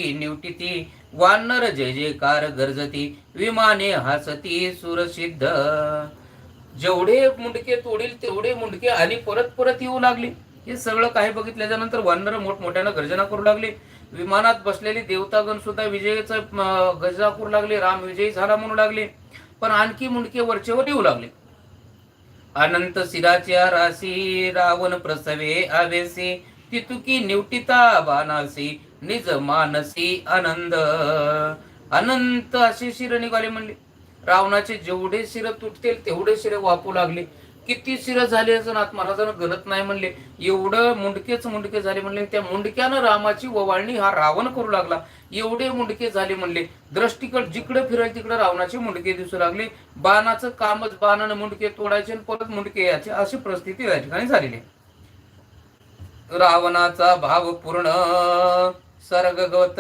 निवटिती वानर जय जयकार गर्जती विमाने हसती सुरसिद्ध. जेवढे मुंडके तोडील तेवढे मुंडके आणि परत परत येऊ लागले. हे सगळं काही बघितल्याच्या नंतर वानर मोठमोठ्यानं गर्जना करू लागले. विमानात बसलेले देवतागण सुद्धा विजयाचा गर्जना करू लागले. राम विजयी झाला म्हणू लागले. पण आणखी मुंडके वरचेवर येऊ लागले. अनंत शिराच्या राशी रावण प्रसवे आवेसी तितुकी निवटिता बाणासी निज मानसी आनंद. अनंत असे शिर निघाले म्हणले. रावणाचे जेवढे शिर तुटतील तेवढे शिर वापू लागले. किती शिर झाले असं नाथ महाराजांना गणत नाही म्हणले. एवढं मुंडके झाले म्हणले. त्या मुंडक्यानं रामाची ववाळणी हा रावण करू लागला. एवढे मुंडके झाले म्हणले. दृष्टीकड जिकडे फिरायला तिकडे रावणाचे मुंडके दिसू लागले. बाणाचं कामच बाणानं मुंडके तोडायचे आणि परत मुंडके यायचे अशी परिस्थिती या ठिकाणी झालेली. रावणाचा भाव पूर्ण सर्गगत